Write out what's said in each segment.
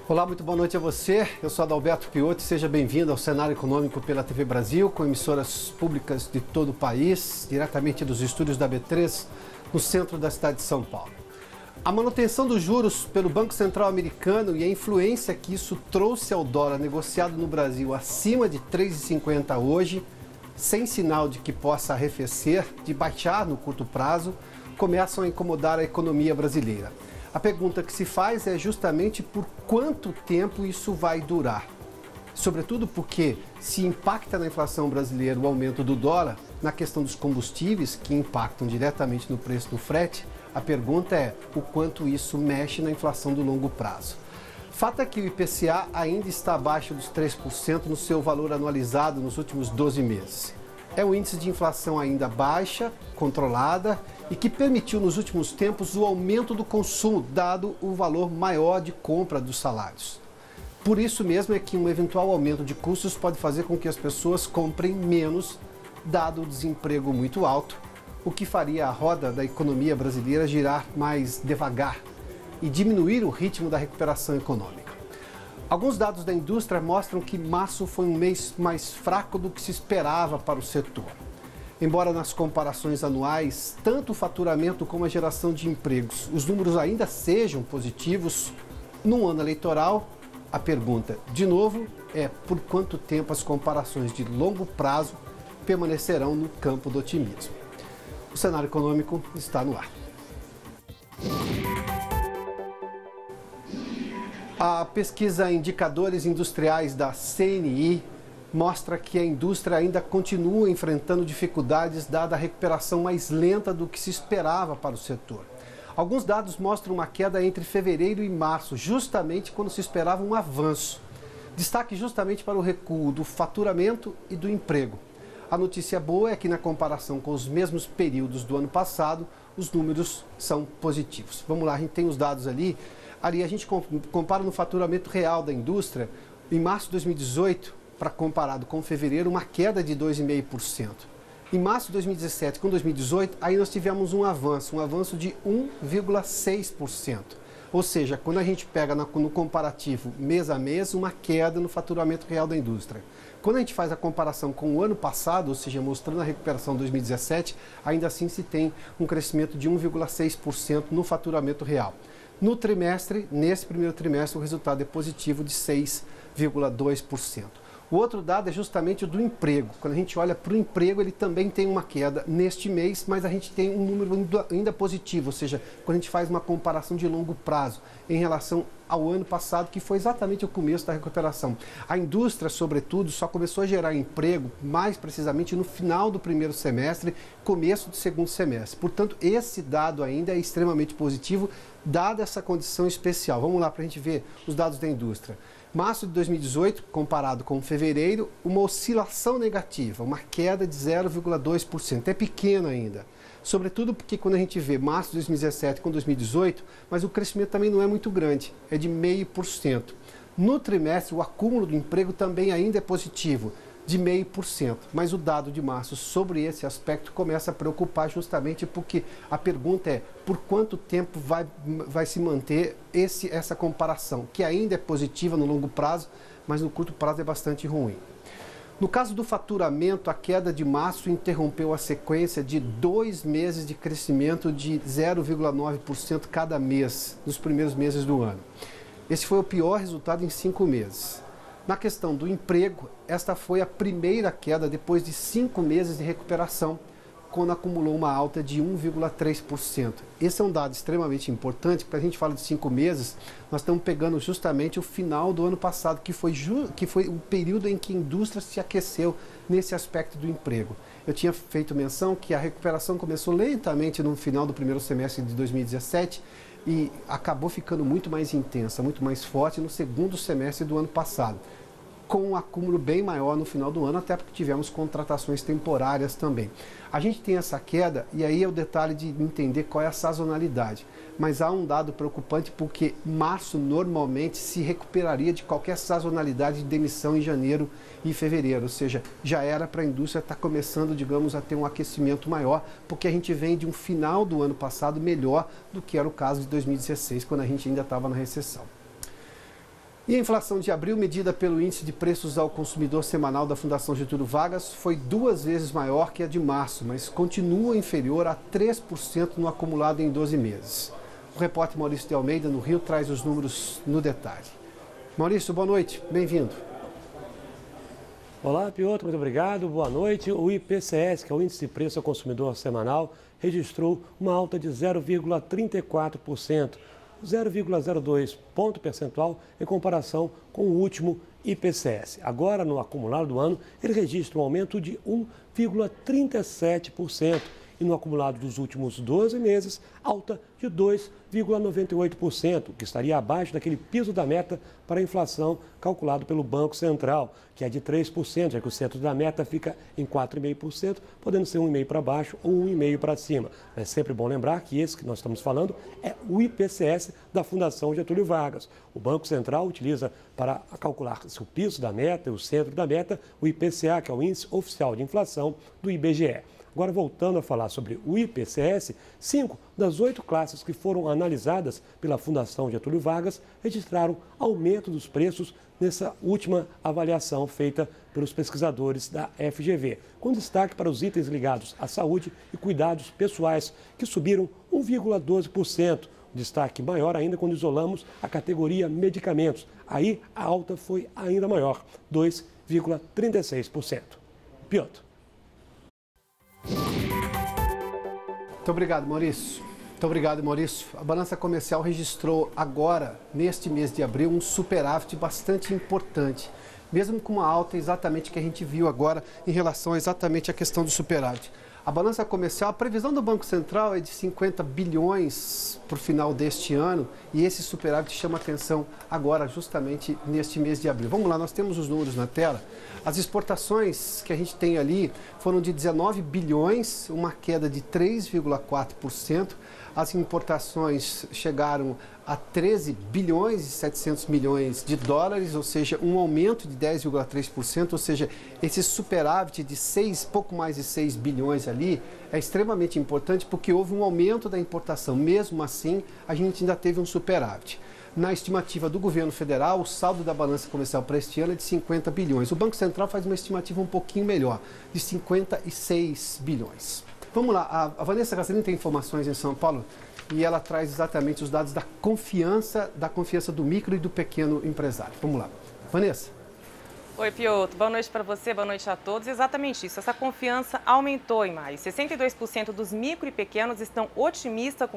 Olá, muito boa noite a você. Eu sou Adalberto Piotti, seja bem-vindo ao Cenário Econômico pela TV Brasil, com emissoras públicas de todo o país, diretamente dos estúdios da B3, no centro da cidade de São Paulo. A manutenção dos juros pelo Banco Central americano e a influência que isso trouxe ao dólar negociado no Brasil acima de R$ 3,50 hoje, sem sinal de que possa arrefecer, de baixar no curto prazo, começam a incomodar a economia brasileira. A pergunta que se faz é justamente por quanto tempo isso vai durar. Sobretudo porque se impacta na inflação brasileira o aumento do dólar, na questão dos combustíveis, que impactam diretamente no preço do frete, a pergunta é o quanto isso mexe na inflação do longo prazo. Fato é que o IPCA ainda está abaixo dos 3% no seu valor anualizado nos últimos 12 meses. É um índice de inflação ainda baixa, controlada e que permitiu nos últimos tempos o aumento do consumo, dado o valor maior de compra dos salários. Por isso mesmo é que um eventual aumento de custos pode fazer com que as pessoas comprem menos, dado o desemprego muito alto, o que faria a roda da economia brasileira girar mais devagar e diminuir o ritmo da recuperação econômica. Alguns dados da indústria mostram que março foi um mês mais fraco do que se esperava para o setor. Embora nas comparações anuais, tanto o faturamento como a geração de empregos, os números ainda sejam positivos, num ano eleitoral, a pergunta, de novo, é por quanto tempo as comparações de longo prazo permanecerão no campo do otimismo. O cenário econômico está no ar. A pesquisa Indicadores Industriais da CNI mostra que a indústria ainda continua enfrentando dificuldades dada a recuperação mais lenta do que se esperava para o setor. Alguns dados mostram uma queda entre fevereiro e março, justamente quando se esperava um avanço. Destaque justamente para o recuo do faturamento e do emprego. A notícia boa é que na comparação com os mesmos períodos do ano passado, os números são positivos. Vamos lá, a gente tem os dados ali. Ali a gente compara no faturamento real da indústria, em março de 2018, para comparado com fevereiro, uma queda de 2,5%. Em março de 2017 com 2018, aí nós tivemos um avanço de 1,6%. Ou seja, quando a gente pega no comparativo mês a mês, uma queda no faturamento real da indústria. Quando a gente faz a comparação com o ano passado, ou seja, mostrando a recuperação de 2017, ainda assim se tem um crescimento de 1,6% no faturamento real. No trimestre, nesse primeiro trimestre, o resultado é positivo de 6,2%. O outro dado é justamente o do emprego. Quando a gente olha para o emprego, ele também tem uma queda neste mês, mas a gente tem um número ainda positivo, ou seja, quando a gente faz uma comparação de longo prazo em relação ao ano passado, que foi exatamente o começo da recuperação. A indústria, sobretudo, só começou a gerar emprego, mais precisamente no final do primeiro semestre, começo do segundo semestre. Portanto, esse dado ainda é extremamente positivo, dada essa condição especial. Vamos lá para a gente ver os dados da indústria. Março de 2018, comparado com fevereiro, uma oscilação negativa, uma queda de 0,2%. É pequeno ainda. Sobretudo porque quando a gente vê março de 2017 com 2018, mas o crescimento também não é muito grande, é de 0,5%. No trimestre, o acúmulo do emprego também ainda é positivo, de 0,5%. Mas o dado de março sobre esse aspecto começa a preocupar justamente porque a pergunta é por quanto tempo vai se manter essa comparação, que ainda é positiva no longo prazo, mas no curto prazo é bastante ruim. No caso do faturamento, a queda de março interrompeu a sequência de 2 meses de crescimento de 0,9% cada mês, nos primeiros meses do ano. Esse foi o pior resultado em 5 meses. Na questão do emprego, esta foi a primeira queda depois de 5 meses de recuperação, quando acumulou uma alta de 1,3%. Esse é um dado extremamente importante, porque a gente fala de 5 meses, nós estamos pegando justamente o final do ano passado, que foi o período em que a indústria se aqueceu nesse aspecto do emprego. Eu tinha feito menção que a recuperação começou lentamente no final do primeiro semestre de 2017 e acabou ficando muito mais intensa, muito mais forte no segundo semestre do ano passado. com um acúmulo bem maior no final do ano, até porque tivemos contratações temporárias também. A gente tem essa queda, e aí é o detalhe de entender qual é a sazonalidade. Mas há um dado preocupante, porque março normalmente se recuperaria de qualquer sazonalidade de demissão em janeiro e fevereiro. Ou seja, já era para a indústria estar começando, digamos, a ter um aquecimento maior, porque a gente vem de um final do ano passado melhor do que era o caso de 2016, quando a gente ainda estava na recessão. E a inflação de abril, medida pelo Índice de Preços ao Consumidor Semanal da Fundação Getúlio Vargas, foi 2 vezes maior que a de março, mas continua inferior a 3% no acumulado em 12 meses. O repórter Maurício de Almeida, no Rio, traz os números no detalhe. Maurício, boa noite, bem-vindo. Olá, Piotr, muito obrigado, boa noite. O IPCS, que é o Índice de Preço ao Consumidor Semanal, registrou uma alta de 0,34%. 0,02 ponto percentual em comparação com o último IPCS. Agora, no acumulado do ano, ele registra um aumento de 1,37% e no acumulado dos últimos 12 meses, alta de 2,98%, que estaria abaixo daquele piso da meta para a inflação calculado pelo Banco Central, que é de 3%, já que o centro da meta fica em 4,5%, podendo ser 1,5% para baixo ou 1,5% para cima. É sempre bom lembrar que esse que nós estamos falando é o IPCS da Fundação Getúlio Vargas. O Banco Central utiliza para calcular o piso da meta e o centro da meta o IPCA, que é o Índice Oficial de Inflação do IBGE. Agora, voltando a falar sobre o IPCS, 5 das 8 classes que foram analisadas pela Fundação Getúlio Vargas registraram aumento dos preços nessa última avaliação feita pelos pesquisadores da FGV, com destaque para os itens ligados à saúde e cuidados pessoais, que subiram 1,12%. Destaque maior ainda quando isolamos a categoria medicamentos. Aí a alta foi ainda maior, 2,36%. Piotr. Muito obrigado, Maurício. Muito obrigado, Maurício. A balança comercial registrou agora, neste mês de abril, um superávit bastante importante, mesmo com uma alta exatamente que a gente viu agora em relação exatamente à questão do superávit. A balança comercial, a previsão do Banco Central é de 50 bilhões para o final deste ano, e esse superávit chama atenção agora, justamente neste mês de abril. Vamos lá, nós temos os números na tela. As exportações que a gente tem ali foram de 19 bilhões, uma queda de 3,4%. As importações chegaram a 13 bilhões e 700 milhões de dólares, ou seja, um aumento de 10,3%, ou seja, esse superávit de pouco mais de 6 bilhões ali é extremamente importante porque houve um aumento da importação. Mesmo assim, a gente ainda teve um superávit. Na estimativa do governo federal, o saldo da balança comercial para este ano é de 50 bilhões. O Banco Central faz uma estimativa um pouquinho melhor, de 56 bilhões. Vamos lá, a Vanessa Casarini tem informações em São Paulo e ela traz exatamente os dados da confiança do micro e do pequeno empresário. Vamos lá. Vanessa. Oi, Piotr. Boa noite para você, boa noite a todos. Exatamente isso, essa confiança aumentou em maio. 62% dos micro e pequenos estão otimistas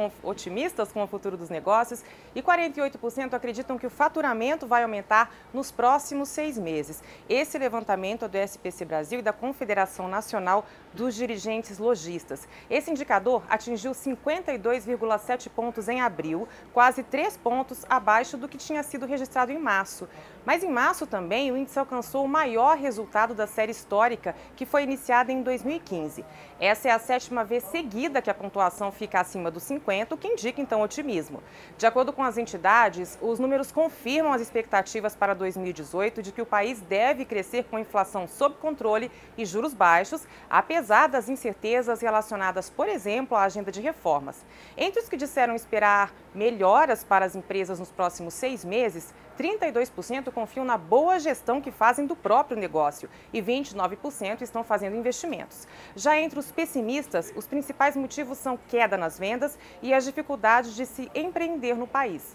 com o futuro dos negócios e 48% acreditam que o faturamento vai aumentar nos próximos 6 meses. Esse levantamento é do SPC Brasil e da Confederação Nacional dos Dirigentes Lojistas. Esse indicador atingiu 52,7 pontos em abril, quase 3 pontos abaixo do que tinha sido registrado em março. Mas em março também o índice alcançou o maior resultado da série histórica, que foi iniciada em 2015. Essa é a 7ª vez seguida que a pontuação fica acima dos 50, o que indica então otimismo. De acordo com as entidades, os números confirmam as expectativas para 2018 de que o país deve crescer com inflação sob controle e juros baixos, apesar das incertezas relacionadas, por exemplo, à agenda de reformas. Entre os que disseram esperar melhoras para as empresas nos próximos 6 meses, 32% confiam na boa gestão que fazem do próprio negócio e 29% estão fazendo investimentos. Já entre os pessimistas, os principais motivos são queda nas vendas e as dificuldades de se empreender no país.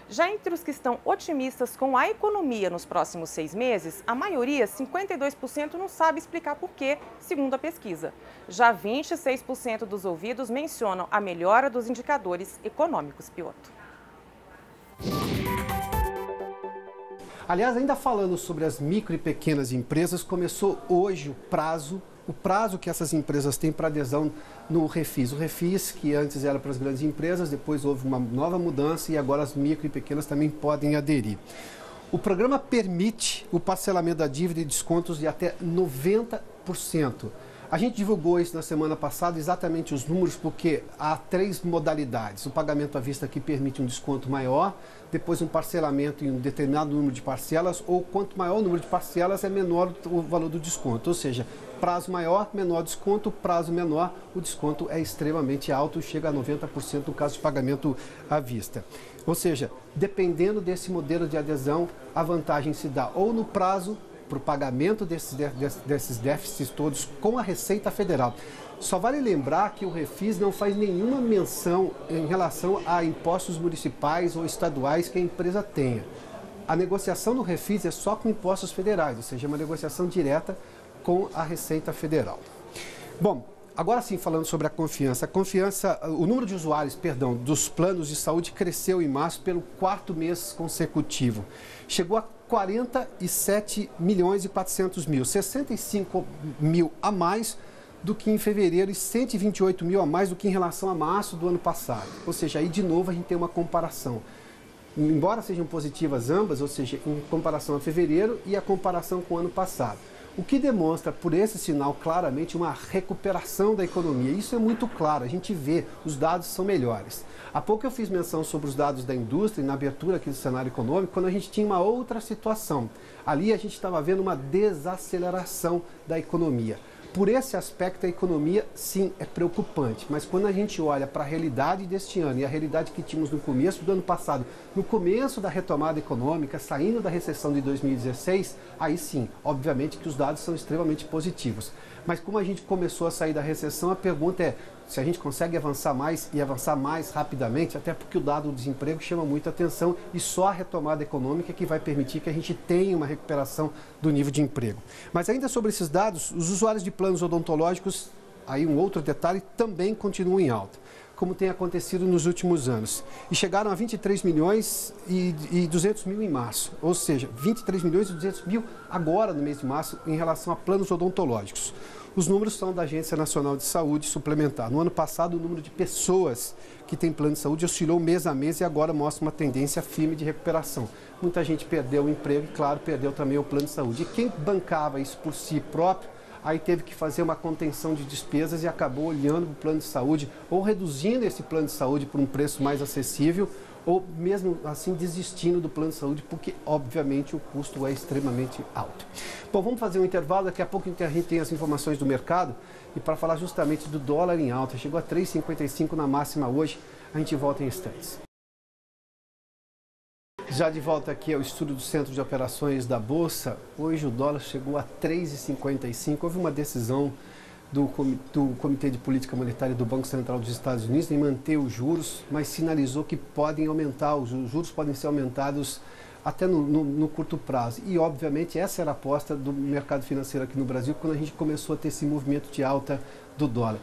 Já entre os que estão otimistas com a economia nos próximos 6 meses, a maioria, 52%, não sabe explicar por quê, segundo a pesquisa. Já 26% dos ouvidos mencionam a melhora dos indicadores econômicos, Piotr. Aliás, ainda falando sobre as micro e pequenas empresas, começou hoje o prazo que essas empresas têm para adesão no Refis. O Refis, que antes era para as grandes empresas, depois houve uma nova mudança e agora as micro e pequenas também podem aderir. O programa permite o parcelamento da dívida e descontos de até 90%. A gente divulgou isso na semana passada, exatamente os números, porque há 3 modalidades. O pagamento à vista, que permite um desconto maior, depois um parcelamento em um determinado número de parcelas, ou quanto maior o número de parcelas, é menor o valor do desconto. Ou seja, prazo maior, menor desconto, prazo menor, o desconto é extremamente alto, chega a 90% no caso de pagamento à vista. Ou seja, dependendo desse modelo de adesão, a vantagem se dá ou no prazo, para o pagamento desses déficits todos com a Receita Federal. Só vale lembrar que o Refis não faz nenhuma menção em relação a impostos municipais ou estaduais que a empresa tenha. A negociação no Refis é só com impostos federais, ou seja, é uma negociação direta com a Receita Federal. Bom, agora sim, falando sobre a confiança. O número de usuários, dos planos de saúde cresceu em março pelo 4º mês consecutivo. Chegou a 47 milhões e 400 mil, 65 mil a mais do que em fevereiro e 128 mil a mais do que em relação a março do ano passado. Ou seja, aí de novo a gente tem uma comparação. Embora sejam positivas ambas, ou seja, em comparação a fevereiro e a comparação com o ano passado. O que demonstra, por esse sinal, claramente uma recuperação da economia. Isso é muito claro, a gente vê, os dados são melhores. Há pouco eu fiz menção sobre os dados da indústria, na abertura aqui do cenário econômico, quando a gente tinha uma outra situação. Ali a gente estava vendo uma desaceleração da economia. Por esse aspecto, a economia, sim, é preocupante. Mas quando a gente olha para a realidade deste ano e a realidade que tínhamos no começo do ano passado, no começo da retomada econômica, saindo da recessão de 2016, aí sim, obviamente que os dados são extremamente positivos. Mas como a gente começou a sair da recessão, a pergunta é se a gente consegue avançar mais e avançar mais rapidamente, até porque o dado do desemprego chama muita atenção e só a retomada econômica que vai permitir que a gente tenha uma recuperação do nível de emprego. Mas ainda sobre esses dados, os usuários de planos odontológicos, aí um outro detalhe, também continuam em alta, como tem acontecido nos últimos anos. E chegaram a 23 milhões e 200 mil em março, ou seja, 23 milhões e 200 mil agora no mês de março em relação a planos odontológicos. Os números são da Agência Nacional de Saúde Suplementar. No ano passado, o número de pessoas que têm plano de saúde oscilou mês a mês e agora mostra uma tendência firme de recuperação. Muita gente perdeu o emprego e, claro, perdeu também o plano de saúde. E quem bancava isso por si próprio, aí teve que fazer uma contenção de despesas e acabou olhando para o plano de saúde ou reduzindo esse plano de saúde por um preço mais acessível ou mesmo assim desistindo do plano de saúde porque, obviamente, o custo é extremamente alto. Bom, vamos fazer um intervalo, daqui a pouco a gente tem as informações do mercado e para falar justamente do dólar em alta, chegou a 3,55 na máxima hoje, a gente volta em instantes. Já de volta aqui ao estudo do Centro de Operações da Bolsa, hoje o dólar chegou a 3,55, houve uma decisão do Comitê de Política Monetária do Banco Central dos Estados Unidos em manter os juros, mas sinalizou que podem aumentar, os juros podem ser aumentados até no curto prazo. E, obviamente, essa era a aposta do mercado financeiro aqui no Brasil quando a gente começou a ter esse movimento de alta do dólar.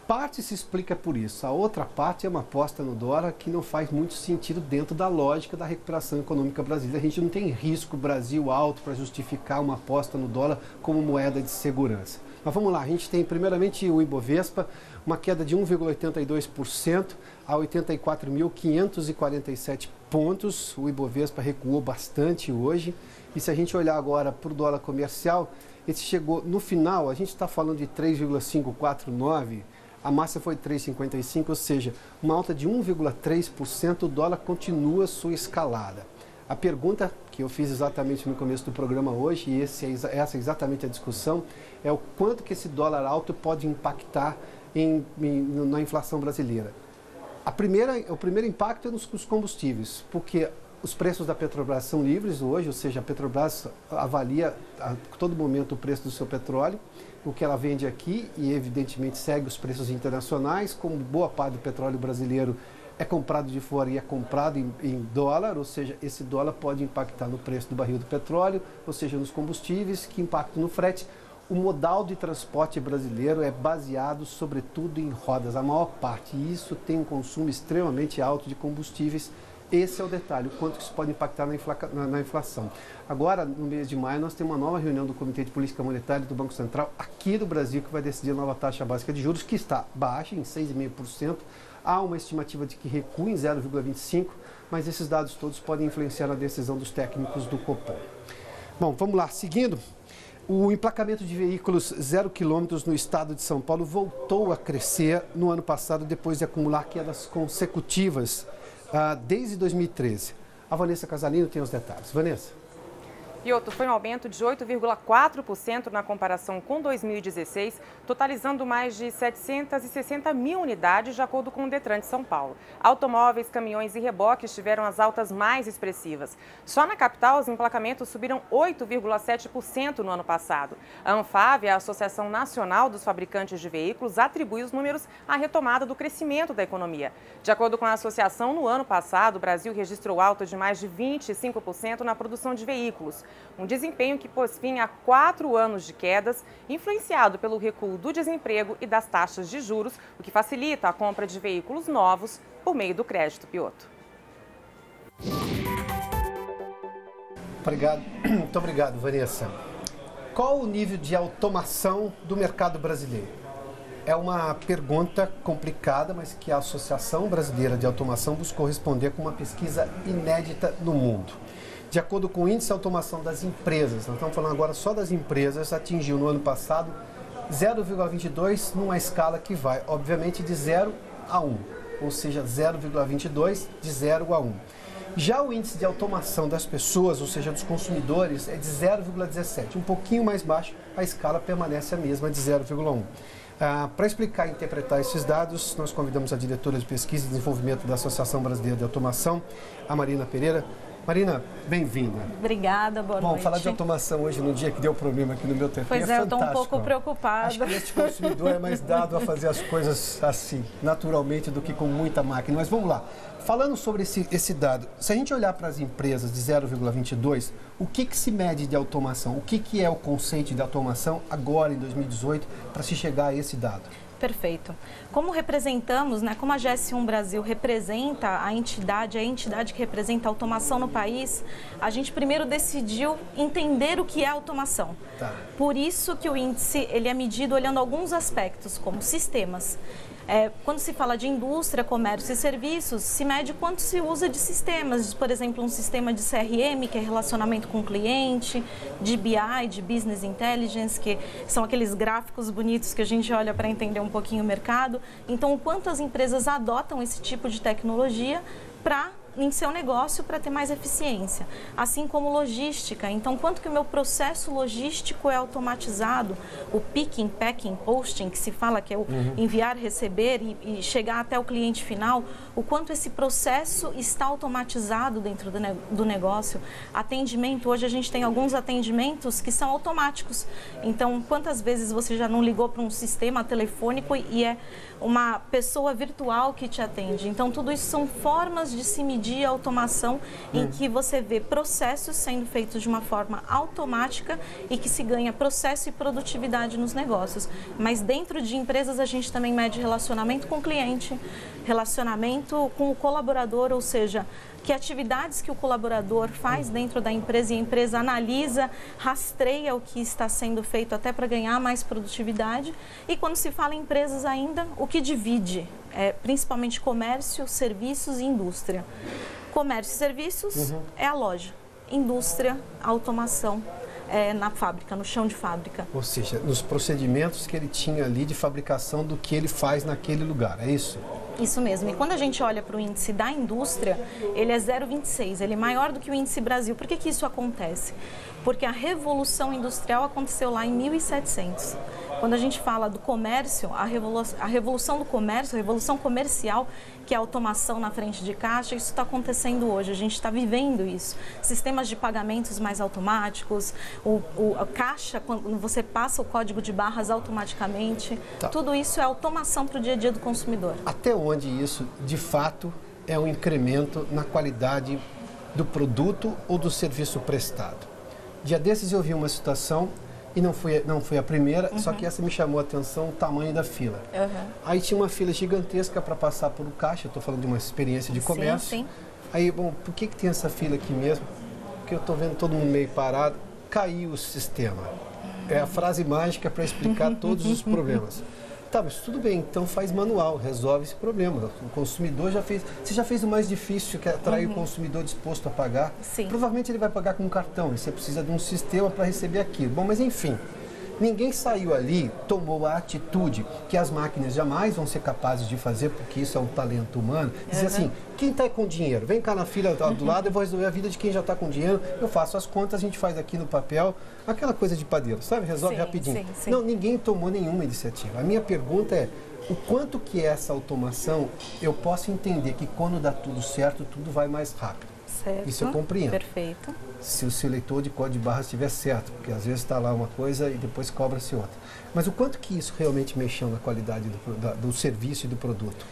Parte se explica por isso, a outra parte é uma aposta no dólar que não faz muito sentido dentro da lógica da recuperação econômica brasileira. A gente não tem risco Brasil alto para justificar uma aposta no dólar como moeda de segurança. Mas vamos lá, a gente tem primeiramente o Ibovespa, uma queda de 1,82% a 84.547 pontos. O Ibovespa recuou bastante hoje. E se a gente olhar agora para o dólar comercial, esse chegou no final, a gente está falando de 3,549%. A massa foi 3,55, ou seja, uma alta de 1,3%, o dólar continua sua escalada. A pergunta que eu fiz exatamente no começo do programa hoje, e essa é exatamente a discussão, é o quanto que esse dólar alto pode impactar na inflação brasileira. O primeiro impacto é nos combustíveis, porque os preços da Petrobras são livres hoje, ou seja, a Petrobras avalia a todo momento o preço do seu petróleo, o que ela vende aqui e, evidentemente, segue os preços internacionais, como boa parte do petróleo brasileiro é comprado de fora e é comprado em dólar, ou seja, esse dólar pode impactar no preço do barril do petróleo, ou seja, nos combustíveis, que impactam no frete. O modal de transporte brasileiro é baseado, sobretudo, em rodas, a maior parte, e isso tem um consumo extremamente alto de combustíveis. Esse é o detalhe, o quanto isso pode impactar na inflação. Agora, no mês de maio, nós temos uma nova reunião do Comitê de Política Monetária do Banco Central aqui do Brasil, que vai decidir a nova taxa básica de juros, que está baixa, em 6,5%. Há uma estimativa de que recue em 0,25%, mas esses dados todos podem influenciar na decisão dos técnicos do Copom. Bom, vamos lá, seguindo. O emplacamento de veículos 0 km no estado de São Paulo voltou a crescer no ano passado, depois de acumular quedas consecutivas desde 2013. A Vanessa Casalino tem os detalhes. Vanessa. Piotr, foi um aumento de 8,4% na comparação com 2016, totalizando mais de 760 mil unidades, de acordo com o Detran de São Paulo. Automóveis, caminhões e reboques tiveram as altas mais expressivas. Só na capital, os emplacamentos subiram 8,7% no ano passado. A Anfave, a Associação Nacional dos Fabricantes de Veículos, atribui os números à retomada do crescimento da economia. De acordo com a associação, no ano passado, o Brasil registrou alta de mais de 25% na produção de veículos. Um desempenho que pôs fim a 4 anos de quedas, influenciado pelo recuo do desemprego e das taxas de juros, o que facilita a compra de veículos novos por meio do crédito, Piotr. Muito obrigado, Vanessa. Qual o nível de automação do mercado brasileiro? É uma pergunta complicada, mas que a Associação Brasileira de Automação buscou responder com uma pesquisa inédita no mundo. De acordo com o Índice de Automação das Empresas, nós estamos falando agora só das empresas, atingiu no ano passado 0,22 numa escala que vai, obviamente, de 0 a 1, ou seja, 0,22 de 0 a 1. Já o Índice de Automação das pessoas, ou seja, dos consumidores, é de 0,17, um pouquinho mais baixo, a escala permanece a mesma, de 0,1. Para explicar e interpretar esses dados, nós convidamos a diretora de Pesquisa e Desenvolvimento da Associação Brasileira de Automação, a Marina Pereira. Marina, bem-vinda. Obrigada, boa noite. Bom, falar de automação hoje no dia que deu problema aqui no meu telefone é fantástico. Pois é, eu estou um pouco preocupada. Acho que este consumidor é mais dado a fazer as coisas assim, naturalmente, do que com muita máquina. Mas vamos lá. Falando sobre esse dado, se a gente olhar para as empresas de 0,22, o que se mede de automação? O que é o conceito de automação agora, em 2018, para se chegar a esse dado? Perfeito. Como representamos, como a GS1 Brasil representa a entidade que representa a automação no país, a gente primeiro decidiu entender o que é automação. Tá. Por isso que o índice ele é medido olhando alguns aspectos, como sistemas. Quando se fala de indústria, comércio e serviços, se mede quanto se usa de sistemas, por exemplo, um sistema de CRM, que é relacionamento com o cliente, de BI, de Business Intelligence, que são aqueles gráficos bonitos que a gente olha para entender um pouquinho o mercado. Então, o quanto as empresas adotam esse tipo de tecnologia em seu negócio para ter mais eficiência, assim como logística. Então, quanto que o meu processo logístico é automatizado, o picking, packing, posting, que se fala que é o enviar, receber e chegar até o cliente final, o quanto esse processo está automatizado dentro do negócio. Atendimento, hoje a gente tem alguns atendimentos que são automáticos. Então, quantas vezes você já não ligou para um sistema telefônico e é uma pessoa virtual que te atende? Então, tudo isso são formas de se medir a automação em que você vê processos sendo feitos de uma forma automática e que se ganha processo e produtividade nos negócios. Mas dentro de empresas a gente também mede relacionamento com o cliente, relacionamento com o colaborador, ou seja, que atividades que o colaborador faz dentro da empresa e a empresa analisa, rastreia o que está sendo feito até para ganhar mais produtividade. E quando se fala em empresas ainda, o que divide é principalmente comércio, serviços e indústria. Comércio e serviços é a loja, indústria, automação na fábrica, no chão de fábrica. Ou seja, nos procedimentos que ele tinha ali de fabricação do que ele faz naquele lugar, é isso? Isso mesmo. E quando a gente olha para o índice da indústria, ele é 0,26, ele é maior do que o índice Brasil. Por que isso acontece? Porque a revolução industrial aconteceu lá em 1700. Quando a gente fala do comércio, a revolução do comércio, a revolução comercial, que é a automação na frente de caixa, isso está acontecendo hoje, a gente está vivendo isso. Sistemas de pagamentos mais automáticos, a caixa, quando você passa o código de barras automaticamente, tudo isso é automação para o dia a dia do consumidor. Até onde isso, de fato, é um incremento na qualidade do produto ou do serviço prestado? Dia desses eu vi uma situação, e não foi a primeira, só que essa me chamou a atenção, o tamanho da fila. Aí tinha uma fila gigantesca para passar por um caixa, estou falando de uma experiência de comércio. Sim. Aí, bom, por que tem essa fila aqui mesmo? Porque eu estou vendo todo mundo meio parado, caiu o sistema. É a frase mágica para explicar todos os problemas. Tá, mas tudo bem, então faz manual, resolve esse problema. O consumidor já fez... Você já fez o mais difícil, que é atrair o consumidor disposto a pagar. Sim. Provavelmente ele vai pagar com um cartão, e você precisa de um sistema para receber aquilo. Bom, mas enfim... Ninguém saiu ali, tomou a atitude que as máquinas jamais vão ser capazes de fazer, porque isso é um talento humano. Dizer assim, quem está com dinheiro? Vem cá na fila do lado, eu vou resolver a vida de quem já está com dinheiro, eu faço as contas, a gente faz aqui no papel, aquela coisa de padeiro, sabe? Resolve rapidinho. Sim. Não, ninguém tomou nenhuma iniciativa. A minha pergunta é, o quanto que essa automação, eu posso entender que quando dá tudo certo, tudo vai mais rápido. Certo. Isso eu compreendo. Perfeito. Se o leitor de código de barras estiver certo, porque às vezes está lá uma coisa e depois cobra-se outra. Mas o quanto que isso realmente mexeu na qualidade do serviço e do produto?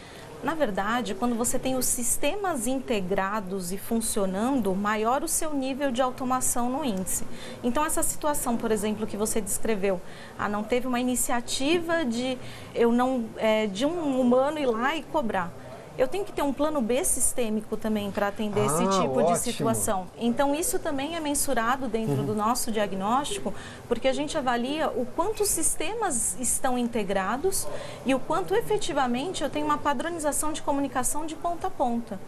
Na verdade, quando você tem os sistemas integrados e funcionando, maior o seu nível de automação no índice. Então, essa situação, por exemplo, que você descreveu, não teve uma iniciativa de um humano ir lá e cobrar. Eu tenho que ter um plano B sistêmico também para atender esse tipo de situação. Então, isso também é mensurado dentro do nosso diagnóstico, porque a gente avalia o quanto os sistemas estão integrados e o quanto efetivamente eu tenho uma padronização de comunicação de ponta a ponta.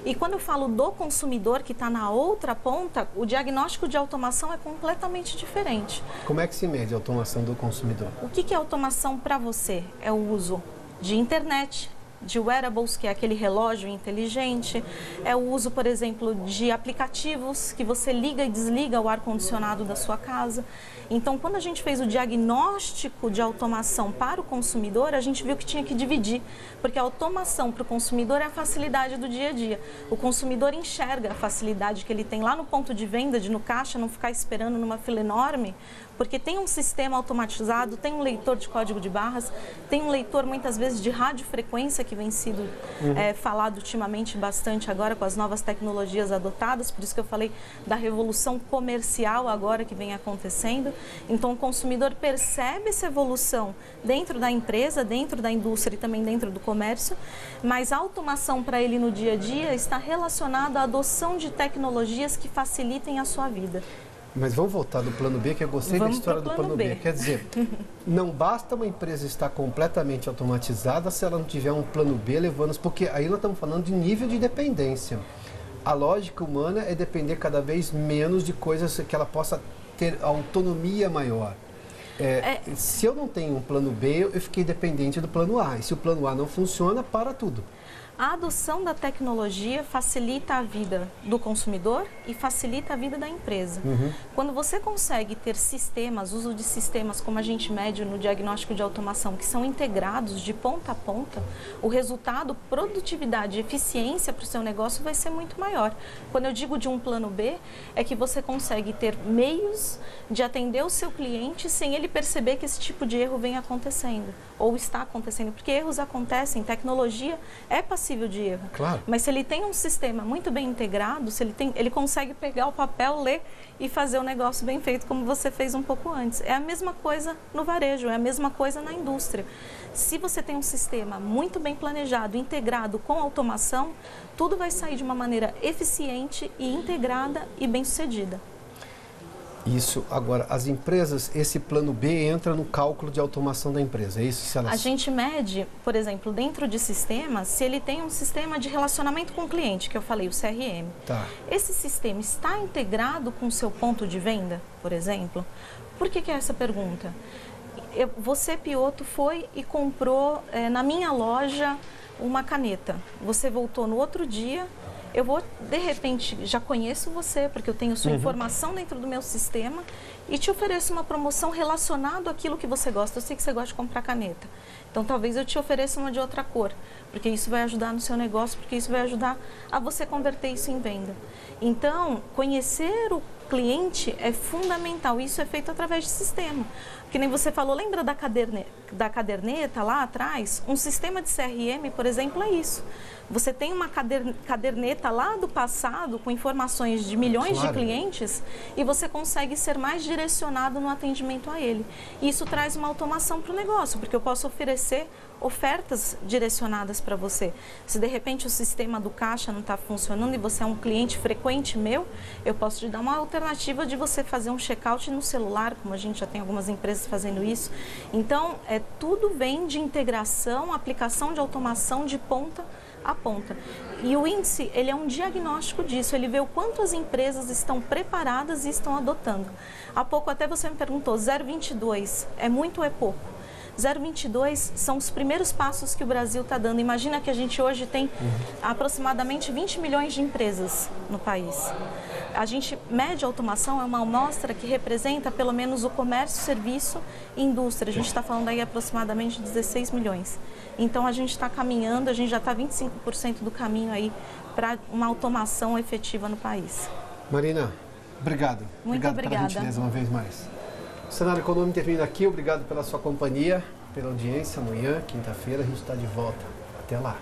E quando eu falo do consumidor que está na outra ponta, o diagnóstico de automação é completamente diferente. Como é que se mede a automação do consumidor? O que é automação para você? É o uso de internet, de wearables, que é aquele relógio inteligente, é o uso, por exemplo, de aplicativos que você liga e desliga o ar-condicionado da sua casa. Então, quando a gente fez o diagnóstico de automação para o consumidor, a gente viu que tinha que dividir, porque a automação para o consumidor é a facilidade do dia a dia. O consumidor enxerga a facilidade que ele tem lá no ponto de venda, de no caixa, não ficar esperando numa fila enorme, porque tem um sistema automatizado, tem um leitor de código de barras, tem um leitor muitas vezes de radiofrequência que vem sido falado ultimamente bastante agora com as novas tecnologias adotadas, por isso que eu falei da revolução comercial agora que vem acontecendo. Então o consumidor percebe essa evolução dentro da empresa, dentro da indústria e também dentro do comércio, mas a automação para ele no dia a dia está relacionada à adoção de tecnologias que facilitem a sua vida. Mas vamos voltar do plano B, que eu gostei da história do plano B. Quer dizer, não basta uma empresa estar completamente automatizada se ela não tiver um plano B levando... Porque aí nós estamos falando de nível de dependência. A lógica humana é depender cada vez menos de coisas que ela possa ter autonomia maior. Se eu não tenho um plano B, eu fiquei dependente do plano A. E se o plano A não funciona, para tudo. A adoção da tecnologia facilita a vida do consumidor e facilita a vida da empresa. Quando você consegue ter sistemas, uso de sistemas como a gente mede no diagnóstico de automação, que são integrados de ponta a ponta, o resultado, produtividade e eficiência para o seu negócio vai ser muito maior. Quando eu digo de um plano B, é que você consegue ter meios de atender o seu cliente sem ele perceber que esse tipo de erro vem acontecendo ou está acontecendo, porque erros acontecem, tecnologia é passível de erro. Claro. Mas se ele tem um sistema muito bem integrado, se ele consegue pegar o papel, ler e fazer o negócio bem feito, como você fez um pouco antes. É a mesma coisa no varejo, é a mesma coisa na indústria. Se você tem um sistema muito bem planejado, integrado com automação, tudo vai sair de uma maneira eficiente e integrada e bem-sucedida. Isso. Agora, as empresas, esse plano B entra no cálculo de automação da empresa, é isso? Se elas... A gente mede, por exemplo, dentro de sistemas, se ele tem um sistema de relacionamento com o cliente, que eu falei, o CRM. Tá. Esse sistema está integrado com o seu ponto de venda, por exemplo? Por que é essa pergunta? Você, Pioto, foi e comprou na minha loja uma caneta. Você voltou no outro dia... Eu vou, de repente, já conheço você, porque eu tenho sua informação dentro do meu sistema e te ofereço uma promoção relacionada àquilo que você gosta. Eu sei que você gosta de comprar caneta. Então, talvez eu te ofereça uma de outra cor, porque isso vai ajudar no seu negócio, porque isso vai ajudar a você converter isso em venda. Então, conhecer o cliente é fundamental. Isso é feito através de sistema. Que nem você falou, lembra da caderneta lá atrás? Um sistema de CRM, por exemplo, é isso. Você tem uma caderneta lá do passado com informações de milhões de clientes e você consegue ser mais direcionado no atendimento a ele. Isso traz uma automação para o negócio, porque eu posso oferecer ofertas direcionadas para você. Se de repente o sistema do caixa não está funcionando e você é um cliente frequente meu, eu posso te dar uma alternativa de você fazer um check-out no celular, como a gente já tem algumas empresas fazendo isso. Então, tudo vem de integração, aplicação de automação de ponta a ponta. E o índice, ele é um diagnóstico disso, ele vê o quanto as empresas estão preparadas e estão adotando. Há pouco até você me perguntou, 0,22 é muito ou é pouco? 0,22 são os primeiros passos que o Brasil está dando. Imagina que a gente hoje tem aproximadamente 20 milhões de empresas no país. A gente mede a automação, é uma amostra que representa pelo menos o comércio, serviço e indústria. A gente está falando aí aproximadamente 16 milhões. Então a gente está caminhando, a gente já está 25% do caminho aí para uma automação efetiva no país. Marina, obrigado. Muito obrigada. Pela gentileza uma vez mais. O Cenário Econômico termina aqui. Obrigado pela sua companhia, pela audiência. Amanhã, quinta-feira, a gente está de volta. Até lá.